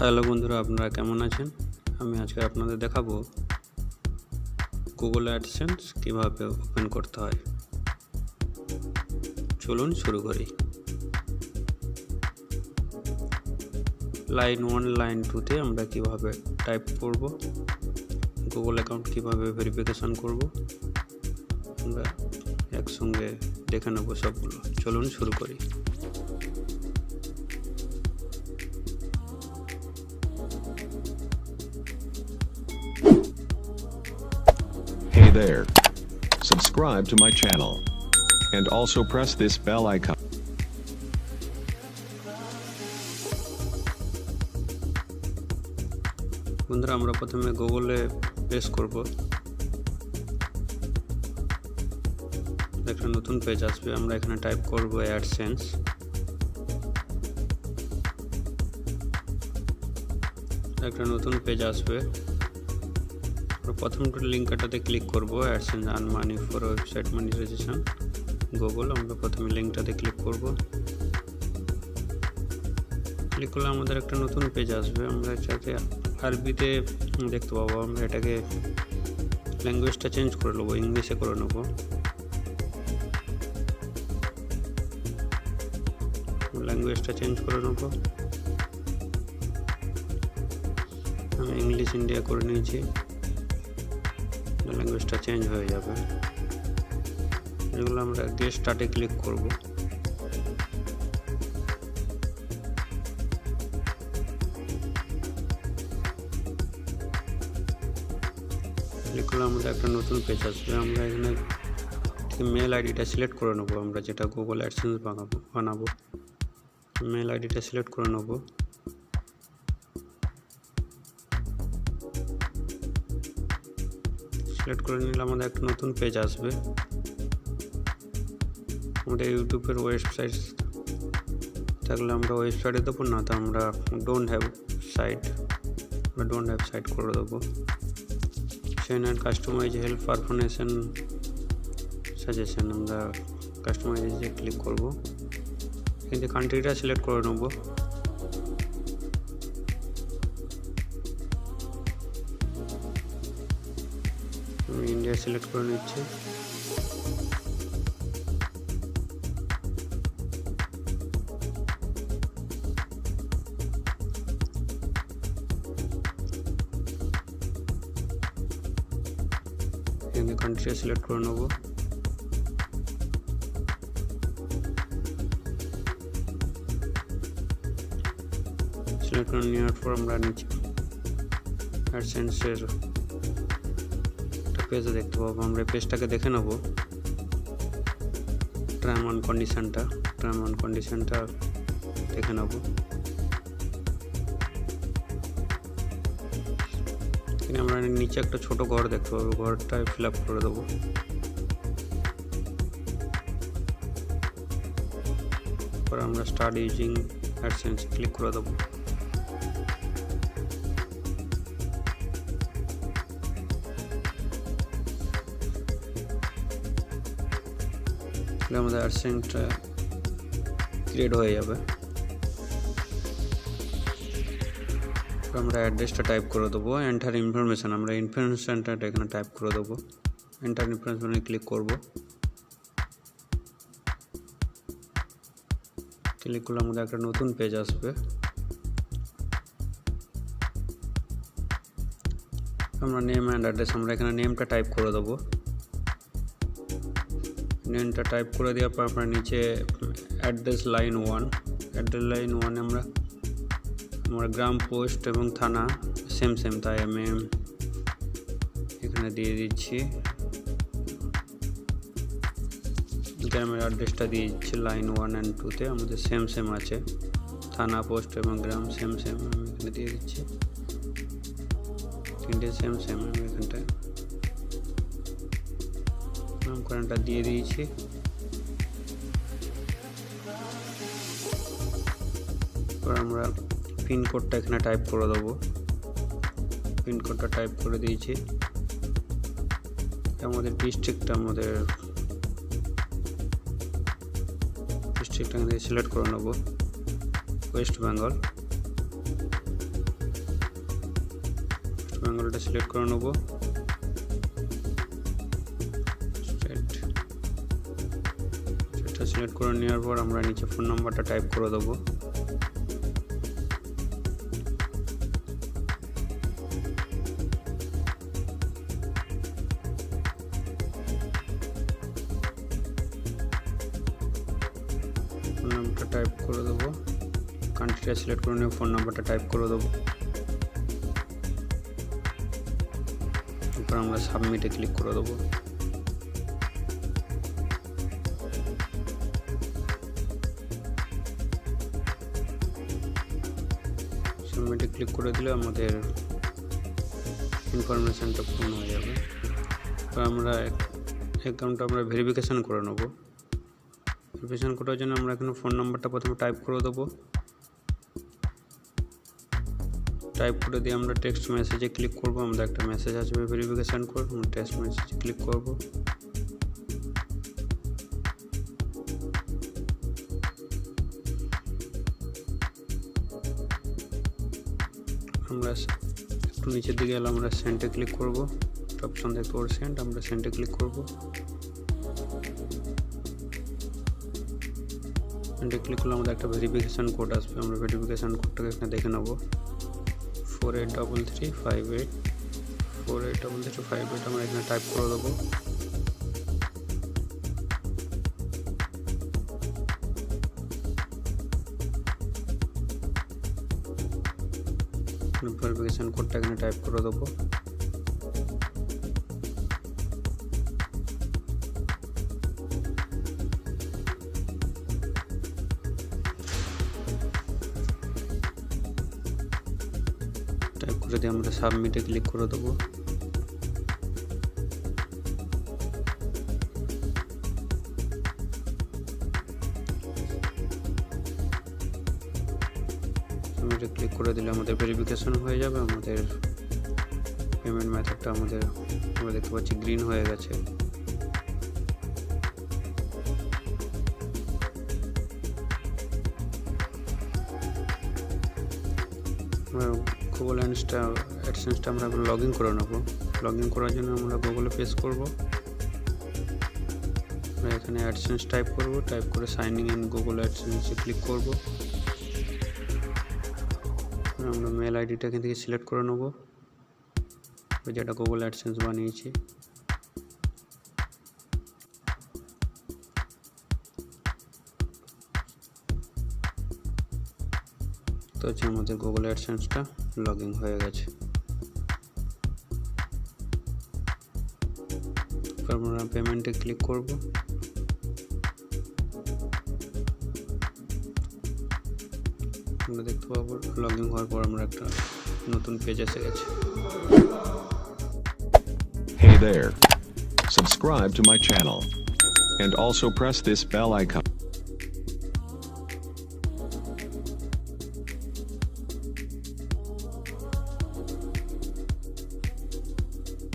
Hello বন্ধুরা, আপনারা কেমন আছেন? আমি আজকে আপনাদের দেখাবো গুগল অ্যাডসেন্স কিভাবে ওপেন করতে হয়। চলুন শুরু করি। লাইন 1 লাইন 2তে আমরা কিভাবে টাইপ করব, গুগল অ্যাকাউন্ট কিভাবে ভেরিফিকেশন করব, আমরা একসঙ্গে দেখে নেব সবগুলো। চলুন শুরু করি। Hey there. Subscribe to my channel. And also press this bell icon. বন্ধুরা, আমরা প্রথমে গুগলে প্রেস করব। একটা নতুন পেজ আসবে, আমরা এখানে টাইপ করব অ্যাডসেন্স। একটা নতুন পেজ আসবে, প্রথম লিঙ্কটাতে ক্লিক করব, AdSense earn money for website monetization Google. আমরা প্রথমে লিঙ্কটাতে ক্লিক করব। ক্লিক করলে আমাদের একটা নতুন পেজ আসবে। আমরা এটাতে আরবিতে দেখতে পাবো। আমরা এটাকে ল্যাঙ্গুয়েজটা চেঞ্জ করে নেবো, ইংলিশে করে নেব। ল্যাঙ্গুয়েজটা চেঞ্জ করে নেব। আমি ইংলিশ ইন্ডিয়া করে নিয়েছি, ল্যাঙ্গুয়েজটা চেঞ্জ হয়ে যাবে। এগুলো আমরা গেট স্টার্টে ক্লিক করব। ক্লিক করলে আমাদের একটা নতুন পেজ আসবে। আমরা এখানে মেল আইডিটা সিলেক্ট করে নেব, আমরা যেটা গুগল অ্যাডসেন্স বানাবো। মেল আইডিটা সিলেক্ট করে নেব। সিলেক্ট করে নিলে আমাদের একটা নতুন পেজ আসবে। আমাদের ইউটিউবের ওয়েবসাইট থাকলে আমরা ওয়েবসাইটে দেবো, না তো আমরা ডোন্ট হ্যাভ সাইট করে দেবো। সেন অ্যান্ড কাস্টমাইজ হেল্প পারফরমেশন সাজেশন, আমরা কাস্টমাইজে ক্লিক করব। কিন্তু কান্ট্রিটা সিলেক্ট করে নেব। আমি ইন্ডিয়া সিলেক্ট করে নিচ্ছি। এখানে কান্ট্রি সিলেক্ট করে নেব। সিলেক্ট করে নেওয়ার পর আমরা নিচে অ্যাডসেন্সের একটা পেজ দেখতে পাবো। আমরা পেজটাকে দেখে নেব। টার্ম অ্যান্ড কন্ডিশনটা দেখে নেব। এখানে আমরা নিচে একটা ছোট ঘর দেখতে পাবো, ঘরটা ফিল আপ করে দেবো। পরে আমরা স্টার্ট ইউজিং অ্যাডসেন্স ক্লিক করে দেবো। আমাদের অ্যাডসেন্সটা ক্রিয়েট হয়ে যাবে। আমরা অ্যাড্রেসটা টাইপ করে দেবো। এন্টার ইনফরমেশান, আমরা ইনফরমেশানটা এখানে টাইপ করে দেবো। এন্টার ইনফরমেশানে ক্লিক করব। ক্লিক করলে আমাদের একটা নতুন পেজ আসবে। আমরা নেম অ্যান্ড অ্যাড্রেস, আমরা এখানে নেমটা টাইপ করে দেবো। নেমটা টাইপ করে দেওয়ার পর আমরা নিচে অ্যাড্রেস লাইন 1 আমরা গ্রাম, পোস্ট এবং থানা সেম তাই আমি এখানে দিয়ে দিচ্ছি। গ্রামের অ্যাড্রেসটা দিয়ে দিচ্ছি। লাইন 1 and 2তে আমাদের সেম আছে, থানা, পোস্ট এবং গ্রাম সেম আমি এখানে দিয়ে দিচ্ছি। তিনটে সেম আমি এখানটায় নামকরণটা দিয়ে দিয়েছি। আমরা পিনকোডটা এখানে টাইপ করে দেবো। পিনকোডটা টাইপ করে দিয়েছি। আমাদের ডিস্ট্রিক্টটা সিলেক্ট করে নেব, ওয়েস্ট বেঙ্গল। ট্রায়াঙ্গলটা সিলেক্ট করে নেব, সেটা সিলেক্ট করে নেওয়ার পর আমরা নিচে ফোন নাম্বারটা টাইপ করে দেবো। ফোন নাম্বারটা টাইপ করে দেবো, কান্ট্রিটা সিলেক্ট করে নিয়ে ফোন নাম্বারটা টাইপ করে দেবো। এরপর আমরা সাবমিটে ক্লিক করে দেবো। সাবমিটে ক্লিক করে দিলে আমাদের ইনফরমেশানটা পূর্ণ হয়ে যাবে। এবার আমরা অ্যাকাউন্টটা আমরা ভেরিফিকেশান করে নেব। ভেরিফিকেশান করার জন্য আমরা এখানে ফোন নাম্বারটা প্রথমে টাইপ করে দেবো। টাইপ করে দিয়ে আমরা টেক্সট মেসেজে ক্লিক করব। আমাদের একটা মেসেজ আসবে ভেরিফিকেশান করে, আমরা টেক্সট মেসেজে ক্লিক করব। আমরা একটু নিচের দিকে এলে আমরা সেন্টে ক্লিক করব। অপশন দেখতে পাবো সেন্ট, আমরা সেন্টে ক্লিক করব। সেন্টে ক্লিক করলে আমাদের একটা ভেরিফিকেশান কোড আসবে, আমরা ভেরিফিকেশান কোডটাকে এখানে দেখে নেব। 483358 483358 আমরা এখানে টাইপ করে দেবো। ভেরিফিকেশান কোডটা এখানে টাইপ করে দেবো। টাইপ করে দিয়ে আমরা সাবমিটে ক্লিক করে দেবো। সাবমিটে ক্লিক করে দিলে আমাদের ভেরিফিকেশন হয়ে যাবে। আমাদের পেমেন্ট মেথডটা আমরা দেখতে পাচ্ছি গ্রিন হয়ে গেছে। গুগল অ্যাডসেন্সটা আমরা লগ ইন করে নেব। লগ ইন করার জন্য আমরা গুগলে পেস্ট করব। আমরা এখানে অ্যাডসেন্স টাইপ করব, টাইপ করে সাইনিং ইন গুগল অ্যাডসেন্সে ক্লিক করব। আমরা মেল আইডিটা এখান থেকে সিলেক্ট করে নেব, যেটা গুগল অ্যাডসেন্স বানিয়েছি। তো হচ্ছে আমাদের গুগল অ্যাডসেন্সটা লগ ইন হয়ে গেছে। আমরা পেমেন্টে ক্লিক করব। আমরা দেখতে পাবো লগ ইন হওয়ার পর আমরা একটা নতুন পেজ এসে গেছে। Hey there. Subscribe to my channel. And also press this bell icon.